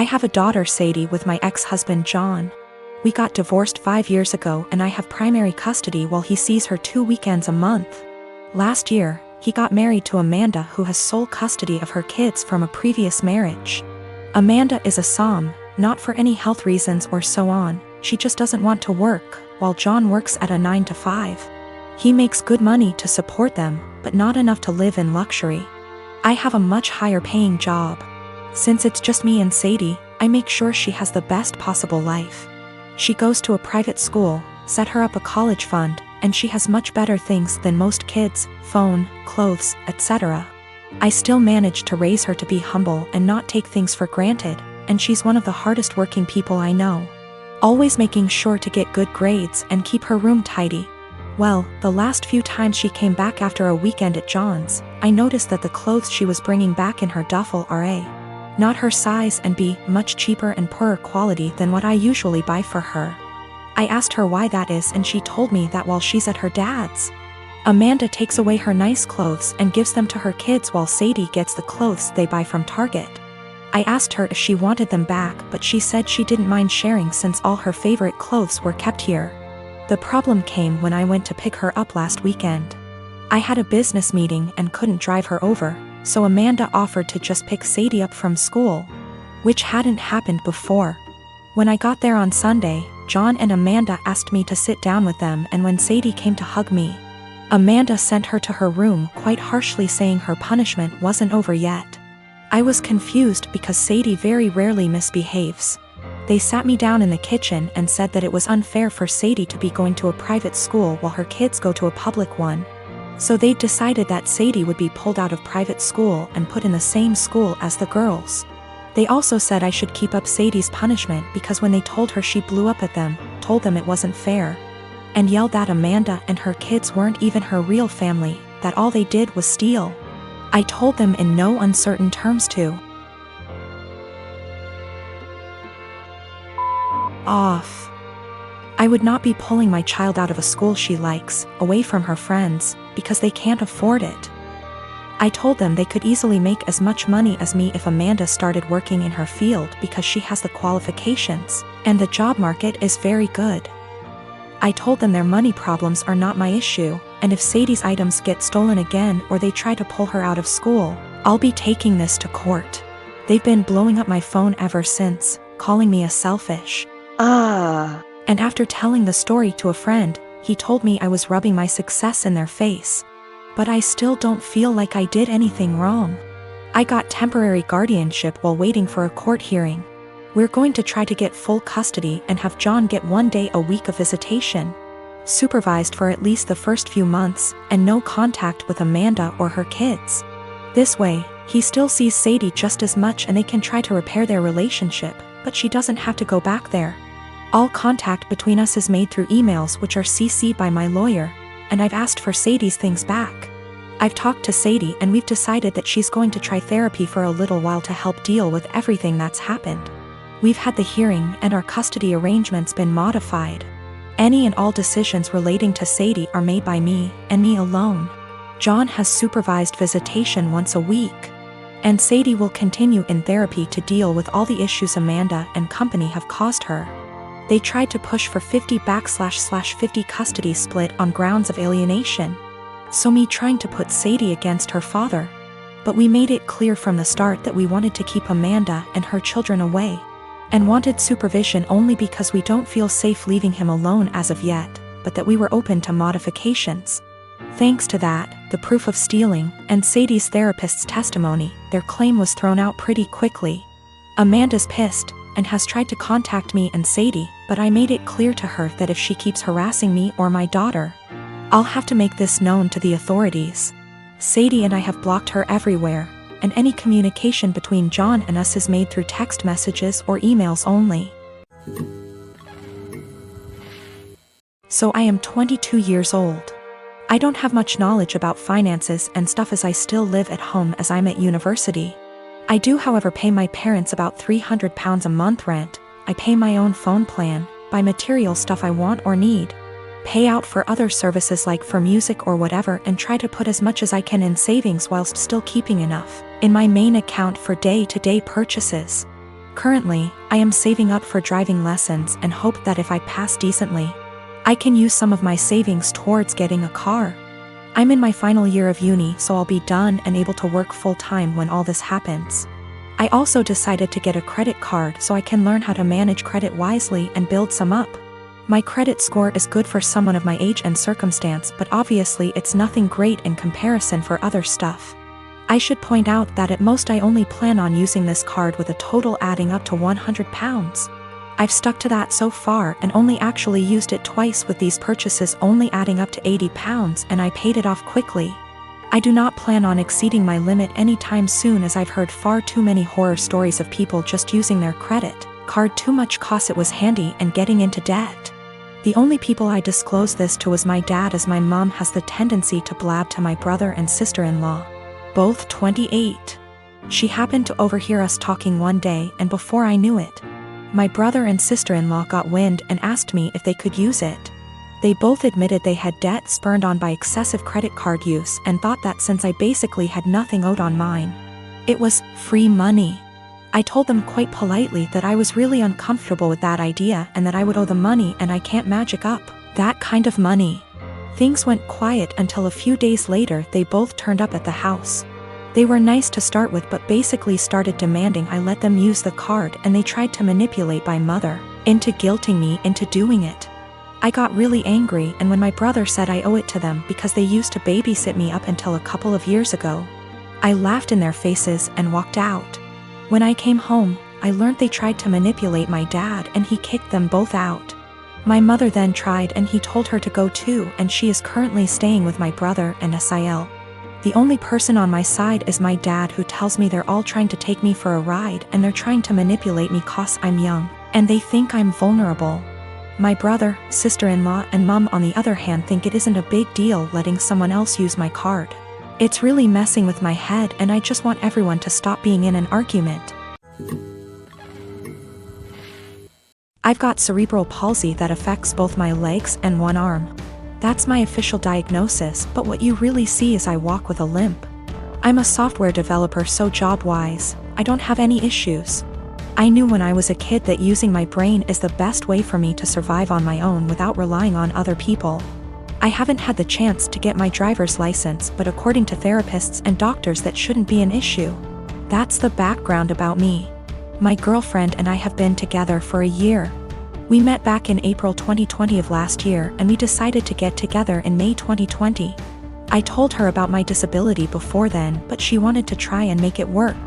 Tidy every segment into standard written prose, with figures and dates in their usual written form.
I have a daughter, Sadie, with my ex-husband, John. We got divorced 5 years ago and I have primary custody while he sees her 2 weekends a month. Last year, he got married to Amanda, who has sole custody of her kids from a previous marriage. Amanda is a SOM, not for any health reasons or so on, she just doesn't want to work, while John works at a 9 to 5. He makes good money to support them, but not enough to live in luxury. I have a much higher paying job. Since it's just me and Sadie, I make sure she has the best possible life. She goes to a private school, set her up a college fund, and she has much better things than most kids: phone, clothes, etc. I still manage to raise her to be humble and not take things for granted, and she's one of the hardest working people I know. Always making sure to get good grades and keep her room tidy. Well, the last few times she came back after a weekend at John's, I noticed that the clothes she was bringing back in her duffel are A, not her size, and B, much cheaper and poorer quality than what I usually buy for her. I asked her why that is, and she told me that while she's at her dad's, Amanda takes away her nice clothes and gives them to her kids while Sadie gets the clothes they buy from Target. I asked her if she wanted them back, but she said she didn't mind sharing since all her favorite clothes were kept here. The problem came when I went to pick her up last weekend. I had a business meeting and couldn't drive her over, so Amanda offered to just pick Sadie up from school, which hadn't happened before. When I got there on Sunday, John and Amanda asked me to sit down with them, and when Sadie came to hug me, Amanda sent her to her room quite harshly, saying her punishment wasn't over yet. I was confused because Sadie very rarely misbehaves. They sat me down in the kitchen and said that it was unfair for Sadie to be going to a private school while her kids go to a public one. So they decided that Sadie would be pulled out of private school and put in the same school as the girls. They also said I should keep up Sadie's punishment because when they told her, she blew up at them, told them it wasn't fair, and yelled that Amanda and her kids weren't even her real family, that all they did was steal. I told them in no uncertain terms to off. I would not be pulling my child out of a school she likes, away from her friends, because they can't afford it. I told them they could easily make as much money as me if Amanda started working in her field because she has the qualifications, and the job market is very good. I told them their money problems are not my issue, and if Sadie's items get stolen again or they try to pull her out of school, I'll be taking this to court. They've been blowing up my phone ever since, calling me a selfish. And after telling the story to a friend, he told me I was rubbing my success in their face. But I still don't feel like I did anything wrong. I got temporary guardianship while waiting for a court hearing. We're going to try to get full custody and have John get 1 day a week of visitation, supervised for at least the first few months, and no contact with Amanda or her kids. This way, he still sees Sadie just as much and they can try to repair their relationship, but she doesn't have to go back there. All contact between us is made through emails, which are CC'd by my lawyer, and I've asked for Sadie's things back. I've talked to Sadie and we've decided that she's going to try therapy for a little while to help deal with everything that's happened. We've had the hearing and our custody arrangements been modified. Any and all decisions relating to Sadie are made by me, and me alone. John has supervised visitation once a week, and Sadie will continue in therapy to deal with all the issues Amanda and company have caused her. They tried to push for 50/50 custody split on grounds of alienation. So me trying to put Sadie against her father. But we made it clear from the start that we wanted to keep Amanda and her children away, and wanted supervision only because we don't feel safe leaving him alone as of yet, but that we were open to modifications. Thanks to that, the proof of stealing, and Sadie's therapist's testimony, their claim was thrown out pretty quickly. Amanda's pissed, and has tried to contact me and Sadie, but I made it clear to her that if she keeps harassing me or my daughter, I'll have to make this known to the authorities. Sadie and I have blocked her everywhere, and any communication between John and us is made through text messages or emails only. So I am 22 years old. I don't have much knowledge about finances and stuff as I still live at home as I'm at university. I do, however, pay my parents about £300 a month rent. I pay my own phone plan, buy material stuff I want or need, pay out for other services like for music or whatever, and try to put as much as I can in savings whilst still keeping enough in my main account for day-to-day purchases. Currently, I am saving up for driving lessons and hope that if I pass decently, I can use some of my savings towards getting a car. I'm in my final year of uni, so I'll be done and able to work full-time when all this happens. I also decided to get a credit card so I can learn how to manage credit wisely and build some up. My credit score is good for someone of my age and circumstance, but obviously it's nothing great in comparison for other stuff. I should point out that at most I only plan on using this card with a total adding up to £100. I've stuck to that so far and only actually used it twice, with these purchases only adding up to £80, and I paid it off quickly. I do not plan on exceeding my limit anytime soon, as I've heard far too many horror stories of people just using their credit card too much cause it was handy and getting into debt. The only people I disclosed this to was my dad, as my mom has the tendency to blab to my brother and sister-in-law, both 28. She happened to overhear us talking one day, and before I knew it, my brother and sister-in-law got wind and asked me if they could use it. They both admitted they had debt spurned on by excessive credit card use and thought that since I basically had nothing owed on mine, it was free money. I told them quite politely that I was really uncomfortable with that idea and that I would owe the money, and I can't magic up that kind of money. Things went quiet until a few days later they both turned up at the house. They were nice to start with, but basically started demanding I let them use the card, and they tried to manipulate my mother into guilting me into doing it. I got really angry, and when my brother said I owe it to them because they used to babysit me up until a couple of years ago, I laughed in their faces and walked out. When I came home, I learned they tried to manipulate my dad and he kicked them both out. My mother then tried and he told her to go too, and she is currently staying with my brother and Sil. The only person on my side is my dad, who tells me they're all trying to take me for a ride and they're trying to manipulate me cause I'm young and they think I'm vulnerable. My brother, sister-in-law and mom on the other hand think it isn't a big deal letting someone else use my card. It's really messing with my head, and I just want everyone to stop being in an argument. I've got cerebral palsy that affects both my legs and one arm. That's my official diagnosis, but what you really see is I walk with a limp. I'm a software developer, so job-wise, I don't have any issues. I knew when I was a kid that using my brain is the best way for me to survive on my own without relying on other people. I haven't had the chance to get my driver's license, but according to therapists and doctors that shouldn't be an issue. That's the background about me. My girlfriend and I have been together for a year. We met back in April 2020 of last year, and we decided to get together in May 2020. I told her about my disability before then, but she wanted to try and make it work.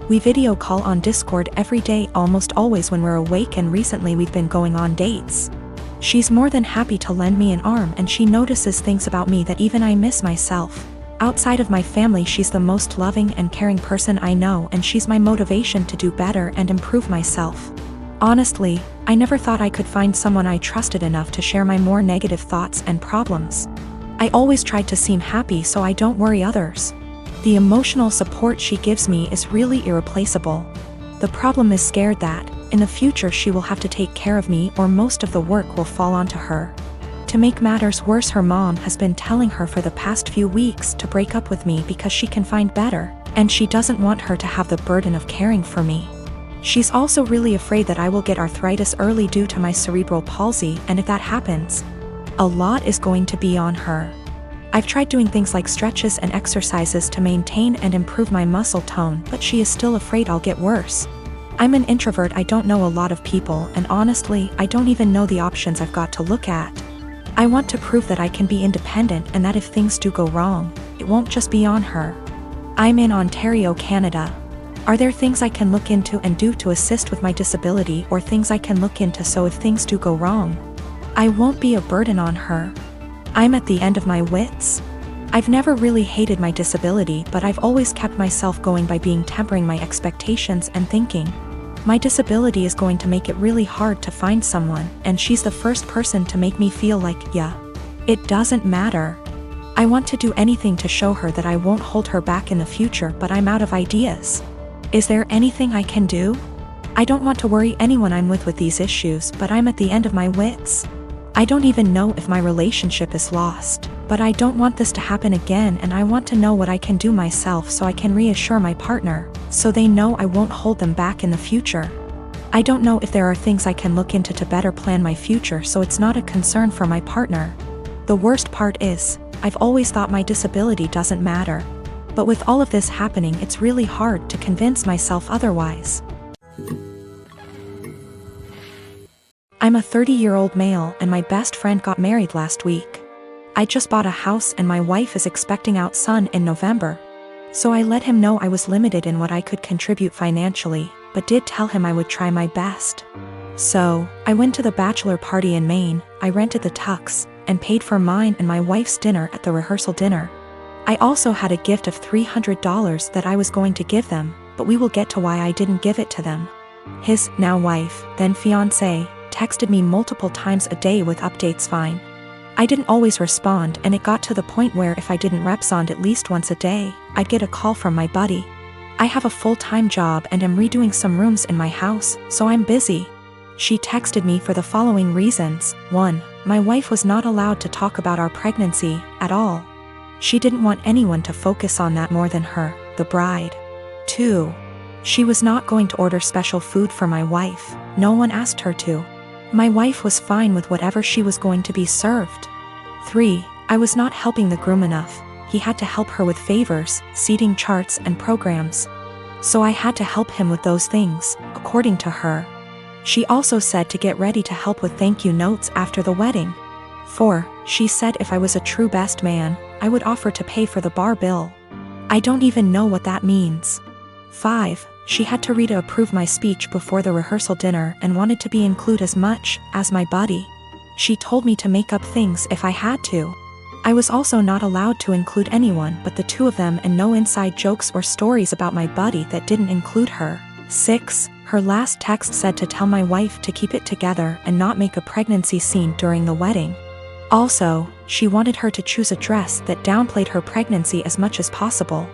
We video call on Discord every day, almost always when we're awake, and recently we've been going on dates. She's more than happy to lend me an arm, and she notices things about me that even I miss myself. Outside of my family, she's the most loving and caring person I know, and she's my motivation to do better and improve myself. Honestly, I never thought I could find someone I trusted enough to share my more negative thoughts and problems. I always tried to seem happy so I don't worry others. The emotional support she gives me is really irreplaceable. The problem is scared that, in the future, she will have to take care of me, or most of the work will fall onto her. To make matters worse, her mom has been telling her for the past few weeks to break up with me because she can find better, and she doesn't want her to have the burden of caring for me. She's also really afraid that I will get arthritis early due to my cerebral palsy, and if that happens, a lot is going to be on her. I've tried doing things like stretches and exercises to maintain and improve my muscle tone, but she is still afraid I'll get worse. I'm an introvert, I don't know a lot of people, and honestly, I don't even know the options I've got to look at. I want to prove that I can be independent and that if things do go wrong, it won't just be on her. I'm in Ontario, Canada. Are there things I can look into and do to assist with my disability, or things I can look into so if things do go wrong, I won't be a burden on her? I'm at the end of my wits. I've never really hated my disability, but I've always kept myself going by tempering my expectations and thinking, my disability is going to make it really hard to find someone, and she's the first person to make me feel like, yeah, it doesn't matter. I want to do anything to show her that I won't hold her back in the future, but I'm out of ideas. Is there anything I can do? I don't want to worry anyone I'm with these issues, but I'm at the end of my wits. I don't even know if my relationship is lost, but I don't want this to happen again, and I want to know what I can do myself so I can reassure my partner, so they know I won't hold them back in the future. I don't know if there are things I can look into to better plan my future so it's not a concern for my partner. The worst part is, I've always thought my disability doesn't matter. But with all of this happening, it's really hard to convince myself otherwise. I'm a 30-year-old male and my best friend got married last week. I just bought a house and my wife is expecting our son in November. So I let him know I was limited in what I could contribute financially, but did tell him I would try my best. So, I went to the bachelor party in Maine, I rented the tux, and paid for mine and my wife's dinner at the rehearsal dinner. I also had a gift of $300 that I was going to give them, but we will get to why I didn't give it to them. His now wife, then fiancé, texted me multiple times a day with updates fine. I didn't always respond and it got to the point where if I didn't respond at least once a day, I'd get a call from my buddy. I have a full-time job and am redoing some rooms in my house, so I'm busy. She texted me for the following reasons. 1. My wife was not allowed to talk about our pregnancy at all. She didn't want anyone to focus on that more than her, the bride. 2. She was not going to order special food for my wife, no one asked her to. My wife was fine with whatever she was going to be served. 3. I was not helping the groom enough, he had to help her with favors, seating charts and programs. So I had to help him with those things, according to her. She also said to get ready to help with thank you notes after the wedding. 4. She said if I was a true best man, I would offer to pay for the bar bill. I don't even know what that means. 5. She had to read approve my speech before the rehearsal dinner and wanted to be included as much as my buddy. She told me to make up things if I had to. I was also not allowed to include anyone but the two of them and no inside jokes or stories about my buddy that didn't include her. 6. Her last text said to tell my wife to keep it together and not make a pregnancy scene during the wedding. Also, she wanted her to choose a dress that downplayed her pregnancy as much as possible.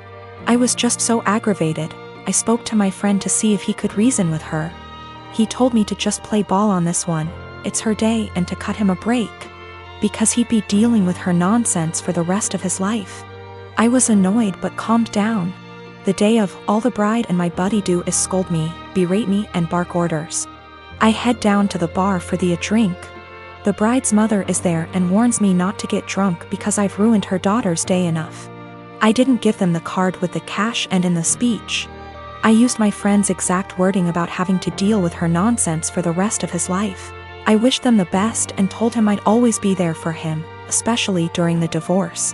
I was just so aggravated. I spoke to my friend to see if he could reason with her. He told me to just play ball on this one, it's her day, and to cut him a break. Because he'd be dealing with her nonsense for the rest of his life. I was annoyed but calmed down. The day of, all the bride and my buddy do is scold me, berate me and bark orders. I head down to the bar for a drink. The bride's mother is there and warns me not to get drunk because I've ruined her daughter's day enough. I didn't give them the card with the cash and in the speech. I used my friend's exact wording about having to deal with her nonsense for the rest of his life. I wished them the best and told him I'd always be there for him, especially during the divorce.